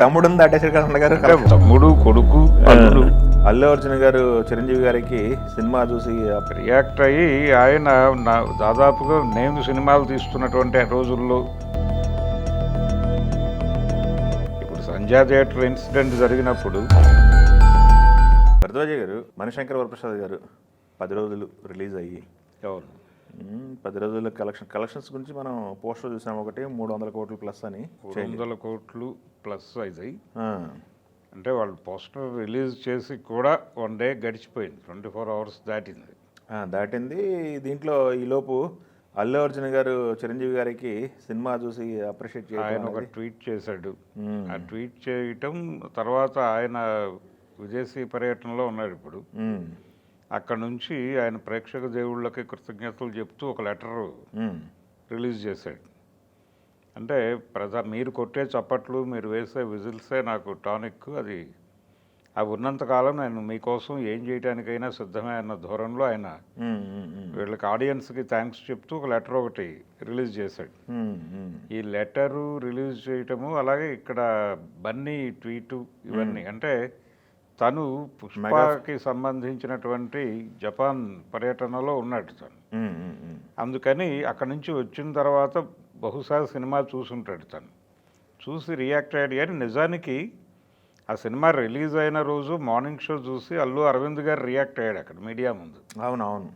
తమ్ముడు దాటేశ్వర కృష్ణ గారు తమ్ముడు కొడుకు అల్లుడు అల్లు అర్జున్ గారు చిరంజీవి గారికి సినిమా చూసి రియాక్ట్ అయ్యి ఆయన దాదాపుగా నేను సినిమాలు తీస్తున్నటువంటి రోజుల్లో ఇప్పుడు సంధ్యా థియేటర్ ఇన్సిడెంట్ జరిగినప్పుడు భరద్వాజ గారు మణిశంకర్ వరప్రసాద్ గారు 10 రోజులు రిలీజ్ అయ్యి అవును 10 రోజుల కలెక్షన్స్ గురించి మనం పోస్టర్ చూసాం. ఒకటి 300 కోట్లు ప్లస్ అని 300 కోట్లు ప్లస్ అయింది. అంటే వాళ్ళు పోస్టర్ రిలీజ్ చేసి కూడా 1 డే గడిచిపోయింది, 24 అవర్స్ దాటింది. దీంట్లో ఈలోపు అల్లు అర్జున్ గారు చిరంజీవి గారికి సినిమా చూసి అప్రిషియేట్ చేయడం, ఆయన ఒక ట్వీట్ చేశాడు. ఆ ట్వీట్ చేయటం తర్వాత ఆయన విదేశీ పర్యటనలో ఉన్నాడు ఇప్పుడు. అక్కడ నుంచి ఆయన ప్రేక్షక దేవుళ్ళకి కృతజ్ఞతలు చెప్తూ ఒక లెటర్ రిలీజ్ చేశాడు. అంటే మీరు కొట్టే చప్పట్లు, మీరు వేసే విజిల్సే నాకు టానిక్, అవి ఉన్నంతకాలం నేను మీకోసం ఏం చేయడానికైనా సిద్ధమే అన్న ధోరణిలో ఆయన వీళ్ళకి ఆడియన్స్కి థ్యాంక్స్ చెప్తూ ఒక లెటర్ ఒకటి రిలీజ్ చేశాడు. ఈ లెటరు రిలీజ్ చేయటము, అలాగే ఇక్కడ బన్నీ ట్వీటు, ఇవన్నీ అంటే తను పుష్పకి సంబంధించినటువంటి జపాన్ పర్యటనలో ఉన్నాడు తను. అందుకని అక్కడి నుంచి వచ్చిన తర్వాత బహుశా సినిమా చూసుంటాడు. తను చూసి రియాక్ట్ అయ్యాడు. కానీ నిజానికి ఆ సినిమా రిలీజ్ అయిన రోజు మార్నింగ్ షో చూసి అల్లు అరవింద్ గారు రియాక్ట్ అయ్యాడు అక్కడ మీడియా ముందు. అవునవును,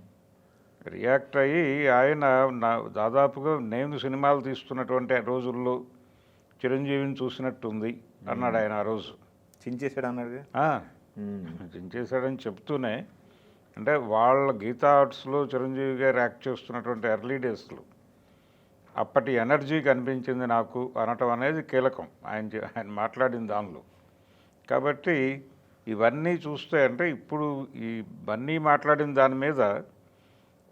రియాక్ట్ అయ్యి ఆయన దాదాపుగా నేను సినిమాలు తీస్తున్నటువంటి రోజుల్లో చిరంజీవిని చూసినట్టుంది అన్నాడు ఆయన. ఆ రోజు చించేశాడు అన్నాడు. చించేశాడని చెప్తూనే, అంటే వాళ్ళ గీతా ఆర్ట్స్లో చిరంజీవి గారు యాక్ట్ చేస్తున్నటువంటి ఎర్లీ డేస్లో అప్పటి ఎనర్జీ కనిపించింది నాకు అనటం అనేది కీలకం ఆయన మాట్లాడిన దానిలో. కాబట్టి ఇవన్నీ చూస్తే అంటే ఇప్పుడు ఈ బన్నీ మాట్లాడిన దాని మీద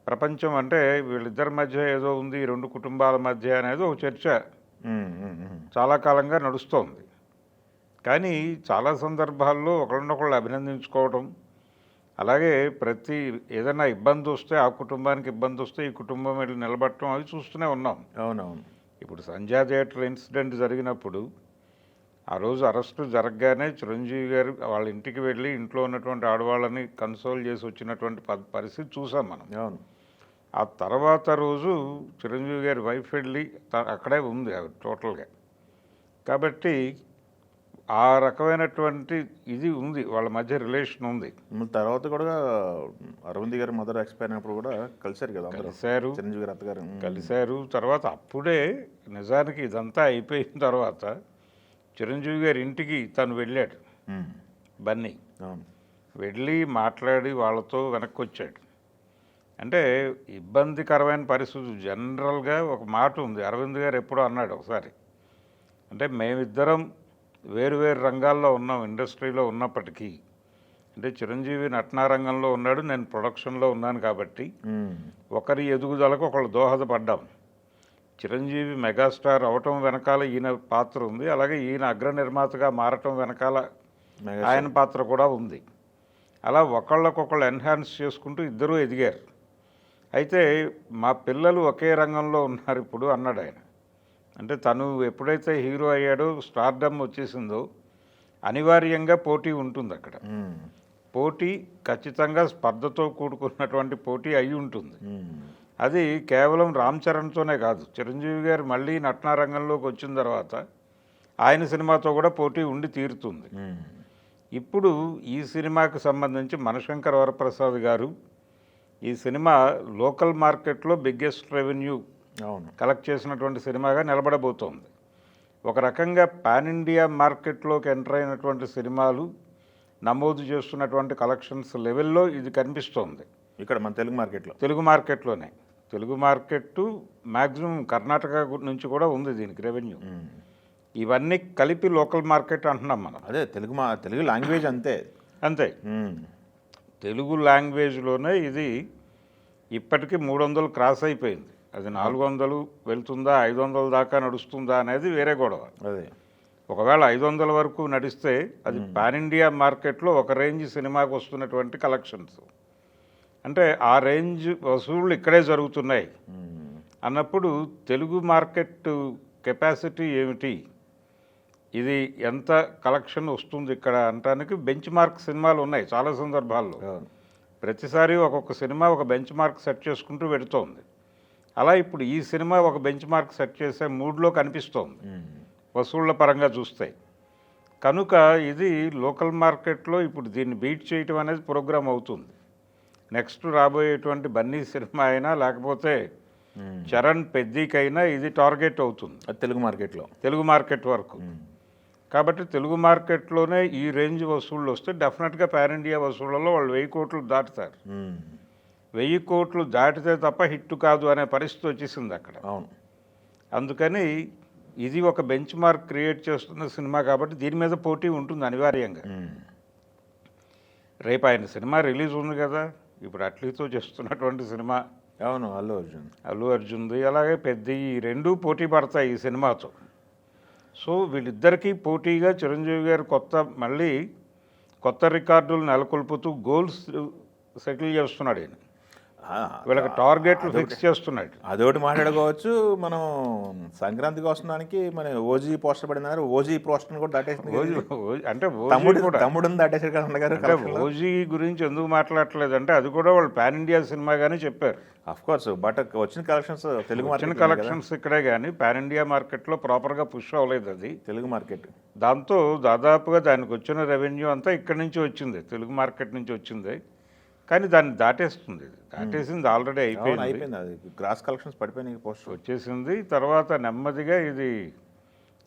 ప్రపంచం అంటే వీళ్ళిద్దరి మధ్య ఏదో ఉంది, 2 కుటుంబాల మధ్య అనేది ఒక చర్చ చాలా కాలంగా నడుస్తోంది. కానీ చాలా సందర్భాల్లో ఒకళ్ళనొకళ్ళు అభినందించుకోవడం, అలాగే ఏదైనా ఇబ్బంది వస్తే ఆ కుటుంబానికి ఇబ్బంది వస్తే ఈ కుటుంబం వెళ్ళి నిలబడటం, అవి చూస్తూనే ఉన్నాం. అవునవును. ఇప్పుడు సంధ్యా థియేటర్ ఇన్సిడెంట్ జరిగినప్పుడు ఆ రోజు అరెస్టు జరగగానే చిరంజీవి గారు వాళ్ళ ఇంటికి వెళ్ళి ఇంట్లో ఉన్నటువంటి ఆడవాళ్ళని కన్సోల్ చేసి వచ్చినటువంటి పరిస్థితి చూసాం మనం. అవును. ఆ తర్వాత రోజు చిరంజీవి గారి వైఫ్ వెళ్ళి అక్కడే ఉంది టోటల్గా. కాబట్టి ఆ రకమైనటువంటి ఇది ఉంది, వాళ్ళ మధ్య రిలేషన్ ఉంది. తర్వాత కూడా అరవింద్ గారి మదర్ ఎక్స్పైర్ అయినప్పుడు కూడా కలిశారు కదా, కలిశారు, చిరంజీవి గారు అత్తగారు కలిశారు. తర్వాత అప్పుడే నిజానికి ఇదంతా అయిపోయిన తర్వాత చిరంజీవి గారి ఇంటికి తను వెళ్ళాడు బన్నీ. వెళ్ళి మాట్లాడి వాళ్ళతో వెనక్కి వచ్చాడు. అంటే ఇబ్బందికరమైన పరిస్థితి. జనరల్గా ఒక మాట ఉంది, అరవింద్ గారు ఎప్పుడో అన్నాడు ఒకసారి, అంటే మేమిద్దరం వేరు రంగాల్లో ఉన్నాం, ఇండస్ట్రీలో ఉన్నప్పటికీ. అంటే చిరంజీవి నటనా రంగంలో ఉన్నాడు, నేను ప్రొడక్షన్లో ఉన్నాను. కాబట్టి ఒకరి ఎదుగుదలకు ఒకళ్ళు దోహదపడ్డాం. చిరంజీవి మెగాస్టార్ అవటం వెనకాల ఈయన పాత్ర ఉంది, అలాగే ఈయన అగ్ర నిర్మాతగా మారటం వెనకాల ఆయన పాత్ర కూడా ఉంది. అలా ఒకళ్ళకొకళ్ళు ఎన్హాన్స్ చేసుకుంటూ ఇద్దరూ ఎదిగారు. అయితే మా పిల్లలు ఒకే రంగంలో ఉన్నారు ఇప్పుడు అన్నాడు ఆయన. అంటే తను ఎప్పుడైతే హీరో అయ్యాడో, స్టార్డమ్ వచ్చేసిందో, అనివార్యంగా పోటీ ఉంటుంది అక్కడ. పోటీ ఖచ్చితంగా స్పర్ధతో కూడుకున్నటువంటి పోటీ అయి ఉంటుంది. అది కేవలం రామ్ చరణ్తోనే కాదు, చిరంజీవి గారు మళ్ళీ నటనా రంగంలోకి వచ్చిన తర్వాత ఆయన సినిమాతో కూడా పోటీ ఉండి తీరుతుంది. ఇప్పుడు ఈ సినిమాకి సంబంధించి మణిశంకర్ వరప్రసాద్ గారు ఈ సినిమా లోకల్ మార్కెట్లో బిగ్గెస్ట్ రెవెన్యూ కలెక్ట్ చేసినటువంటి సినిమాగా నిలబడబోతోంది. ఒక రకంగా పాన్ ఇండియా మార్కెట్లోకి ఎంటర్ అయినటువంటి సినిమాలు నమోదు చేస్తున్నటువంటి కలెక్షన్స్ లెవెల్లో ఇది కనిపిస్తోంది. ఇక్కడ మన తెలుగు మార్కెట్లోనే. తెలుగు మార్కెట్ మ్యాక్సిమం కర్ణాటక నుంచి కూడా ఉంది దీనికి రెవెన్యూ. ఇవన్నీ కలిపి లోకల్ మార్కెట్ అంటున్నాం మనం. అదే తెలుగు లాంగ్వేజ్ అంతే. తెలుగు లాంగ్వేజ్లోనే ఇది ఇప్పటికీ 300 క్రాస్ అయిపోయింది. అది 400 వెళ్తుందా, 500 దాకా నడుస్తుందా అనేది వేరే గొడవ. అదే ఒకవేళ 500 వరకు నడిస్తే అది పాన్ ఇండియా మార్కెట్లో ఒక రేంజ్ సినిమాకి వస్తున్నటువంటి కలెక్షన్స్. అంటే ఆ రేంజ్ వసూళ్ళు ఇక్కడే జరుగుతున్నాయి అన్నప్పుడు తెలుగు మార్కెట్ కెపాసిటీ ఏమిటి, ఇది ఎంత కలెక్షన్ వస్తుంది ఇక్కడ అనటానికి బెంచ్ మార్క్ సినిమాలు ఉన్నాయి చాలా సందర్భాల్లో. ప్రతిసారి ఒక్కొక్క సినిమా ఒక బెంచ్ మార్క్ సెట్ చేసుకుంటూ పెడుతోంది. అలా ఇప్పుడు ఈ సినిమా ఒక బెంచ్ మార్క్ సెట్ చేసే మూడ్లో కనిపిస్తోంది వసూళ్ల పరంగా చూస్తే. కనుక ఇది లోకల్ మార్కెట్లో ఇప్పుడు దీన్ని బీట్ చేయటం అనేది ప్రోగ్రామ్ అవుతుంది. నెక్స్ట్ రాబోయేటువంటి బన్నీ సినిమా అయినా లేకపోతే చరణ్ పెద్దీకైనా ఇది టార్గెట్ అవుతుంది తెలుగు మార్కెట్ వరకు. కాబట్టి తెలుగు మార్కెట్లోనే ఈ రేంజ్ వసూళ్ళు వస్తే డెఫినెట్గా పాన్ ఇండియా వసూళ్లలో వాళ్ళు 1000 కోట్లు దాటుతారు. 1000 కోట్లు దాటితే తప్ప హిట్ కాదు అనే పరిస్థితి వచ్చేసింది అక్కడ. అవును. అందుకని ఇది ఒక బెంచ్ మార్క్ క్రియేట్ చేస్తున్న సినిమా కాబట్టి దీని మీద పోటీ ఉంటుంది అనివార్యంగా. రేపు ఆయన సినిమా రిలీజ్ ఉంది కదా, ఇప్పుడు అట్లీతో చేస్తున్నటువంటి సినిమా. అవును, అల్లు అర్జున్ది. అలాగే పెద్ద ఈ రెండూ పోటీ పడతాయి ఈ సినిమాతో. సో వీళ్ళిద్దరికీ పోటీగా చిరంజీవి గారు మళ్ళీ కొత్త రికార్డులు నెలకొల్పుతూ గోల్స్ సెటిల్ చేస్తున్నాడు. ఆయన వీళ్ళకి టార్గెట్లు ఫిక్స్ చేస్తున్నాడు. అదొకటి మాట్లాడుకోవచ్చు. మనం సంక్రాంతికి వస్తున్నానికి మన ఓజీ పోస్టర్ పడినారు. ఓజీ పోస్టర్ కూడా దాటేసింది. అంటే తమ్ముడుని దాటేసారు కదా. ఓజీ గురించి ఎందుకు మాట్లాడట్లేదు అంటే అది కూడా వాళ్ళు పాన్ ఇండియా సినిమాగానే చెప్పారు. అఫ్ కోర్స్, బట్ వచ్చిన కలెక్షన్స్ ఇక్కడే కానీ పాన్ ఇండియా మార్కెట్లో ప్రాపర్గా పుష్ అవ్వలేదు అది తెలుగు మార్కెట్. దాంతో దాదాపుగా దానికి వచ్చిన రెవెన్యూ అంతా ఇక్కడి నుంచి వచ్చింది, తెలుగు మార్కెట్ నుంచి వచ్చింది. కానీ దాన్ని దాటేసింది ఆల్రెడీ అయిపోయింది. అది గ్రాస్ కలెక్షన్స్ పడిపోయినాయి, పోస్ట్ వచ్చేసింది. తర్వాత నెమ్మదిగా ఇది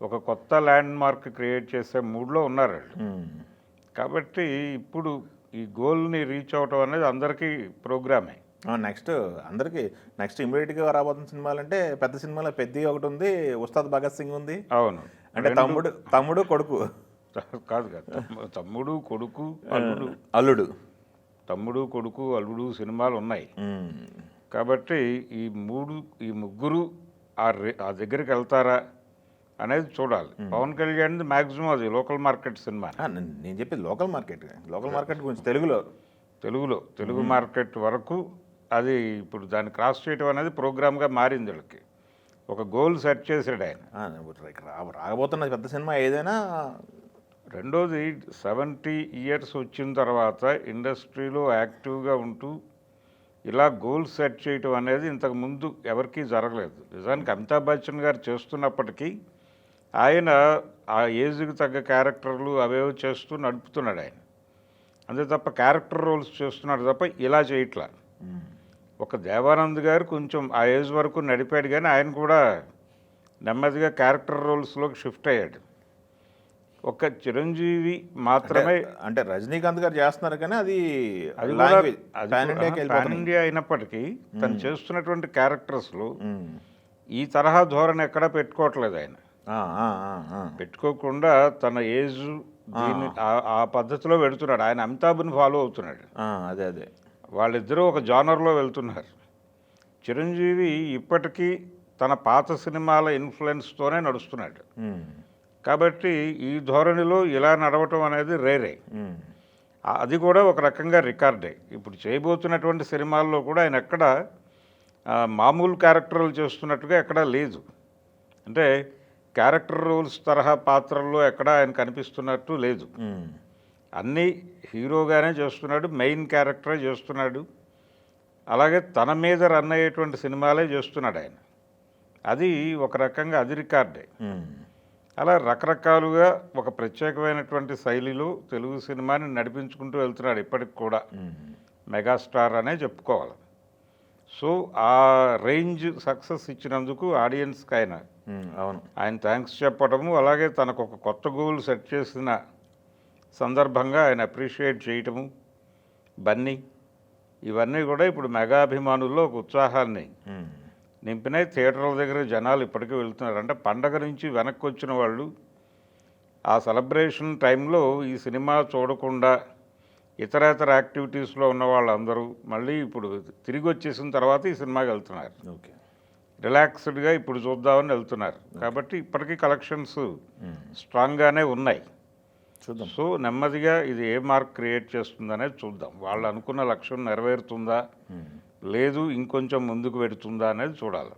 ఒక కొత్త ల్యాండ్ మార్క్ క్రియేట్ చేసే మూడ్లో ఉన్నారు వాళ్ళు. కాబట్టి ఇప్పుడు ఈ గోల్ని రీచ్ అవటం అనేది అందరికీ ప్రోగ్రామే. నెక్స్ట్ ఇమీడియట్గా రాబోతున్న సినిమాలు అంటే పెద్ద సినిమాలో పెద్ద ఒకటి ఉంది, ఉస్తాద్ భగత్ సింగ్ ఉంది. అవును, అంటే తమ్ముడు కొడుకు కాదు తమ్ముడు కొడుకు అల్లుడు తమ్ముడు కొడుకు అల్లుడు సినిమాలు ఉన్నాయి. కాబట్టి ఈ ముగ్గురు ఆ దగ్గరికి వెళ్తారా అనేది చూడాలి. పవన్ కళ్యాణ్ మ్యాక్సిమం అది లోకల్ మార్కెట్ సినిమా. నేను చెప్పేది లోకల్ మార్కెట్ గురించి. తెలుగు మార్కెట్ వరకు అది ఇప్పుడు దాన్ని క్రాస్ చేయడం అనేది ప్రోగ్రామ్గా మారింది. వీళ్ళకి ఒక గోల్ సెట్ చేశాడు ఆయన. రాబోతున్న పెద్ద సినిమా ఏదైనా. రెండోది 70 ఇయర్స్ వచ్చిన తర్వాత ఇండస్ట్రీలో యాక్టివ్గా ఉంటూ ఇలా గోల్ సెట్ చేయటం అనేది ఇంతకుముందు ఎవరికీ జరగలేదు. నిజానికి అమితాబ్ బచ్చన్ గారు చేస్తున్నప్పటికీ ఆయన ఆ ఏజ్కి తగ్గ క్యారెక్టర్లు అవేవో చేస్తూ నడుపుతున్నాడు ఆయన. అంతే తప్ప క్యారెక్టర్ రోల్స్ చేస్తున్నాడు తప్ప ఇలా చేయట్లా. ఒక దేవానంద్ గారు కొంచెం ఆ ఏజ్ వరకు నడిపాడు కానీ ఆయన కూడా నెమ్మదిగా క్యారెక్టర్ రోల్స్లోకి షిఫ్ట్ అయ్యాడు. ఒక చిరంజీవి మాత్రమే అంటే రజనీకాంత్ గారు చేస్తున్నారు కానీ అది పాన్ ఇండియా అయినప్పటికీ తను చేస్తున్నటువంటి క్యారెక్టర్స్లో ఈ తరహా ధోరణి ఎక్కడా పెట్టుకోవట్లేదు ఆయన. పెట్టుకోకుండా తన ఏజ్ దీన్ని ఆ పద్ధతిలో పెడుతున్నాడు. ఆయన అమితాబ్ని ఫాలో అవుతున్నాడు. అదే వాళ్ళిద్దరూ ఒక జానర్లో వెళ్తున్నారు. చిరంజీవి ఇప్పటికీ తన పాత సినిమాల ఇన్ఫ్లుయెన్స్తోనే నడుస్తున్నాడు. కాబట్టి ఈ ధోరణిలో ఇలా నడవటం అనేది రేరే. అది కూడా ఒక రకంగా రికార్డే. ఇప్పుడు చేయబోతున్నటువంటి సినిమాల్లో కూడా ఆయన ఎక్కడ మామూలు క్యారెక్టర్లు చేస్తున్నట్టుగా ఎక్కడా లేదు. అంటే క్యారెక్టర్ రోల్స్ తరహా పాత్రల్లో ఎక్కడా ఆయన కనిపిస్తున్నట్టు లేదు. అన్నీ హీరోగానే చేస్తున్నాడు, మెయిన్ క్యారెక్టరే చేస్తున్నాడు. అలాగే తన మీద రన్ అయ్యేటువంటి సినిమాలే చేస్తున్నాడు ఆయన. అది ఒక రకంగా అది రికార్డే. అలా రకరకాలుగా ఒక ప్రత్యేకమైనటువంటి శైలిలో తెలుగు సినిమాని నడిపించుకుంటూ వెళ్తున్నాడు ఇప్పటికి కూడా. మెగాస్టార్ అనే చెప్పుకోవాలి. సో ఆ రేంజ్ సక్సెస్ ఇచ్చినందుకు ఆడియన్స్కి ఆయన థ్యాంక్స్ చెప్పడము, అలాగే తనకు ఒక కొత్త గోల్ సెట్ చేసిన సందర్భంగా ఆయన అప్రిషియేట్ చేయటము, బన్నీ, ఇవన్నీ కూడా ఇప్పుడు మెగా అభిమానుల్లో ఒక ఉత్సాహాన్ని నింపినాయి. థియేటర్ల దగ్గర జనాలు ఇప్పటికీ వెళ్తున్నారు. అంటే పండగ నుంచి వెనక్కి వచ్చిన వాళ్ళు ఆ సెలబ్రేషన్ టైంలో ఈ సినిమా చూడకుండా ఇతరేతర యాక్టివిటీస్లో ఉన్న వాళ్ళందరూ మళ్ళీ ఇప్పుడు తిరిగి వచ్చేసిన తర్వాత ఈ సినిమాకి వెళ్తున్నారు. రిలాక్స్డ్గా ఇప్పుడు చూద్దామని వెళ్తున్నారు. కాబట్టి ఇప్పటికీ కలెక్షన్స్ స్ట్రాంగ్గానే ఉన్నాయి. సో నెమ్మదిగా ఇది ఏ మార్క్ క్రియేట్ చేస్తుందనేది చూద్దాం. వాళ్ళు అనుకున్న లక్ష్యం నెరవేరుతుందా, లేదు ఇంకొంచెం ముందుకు పెడుతుందా అనేది చూడాలి.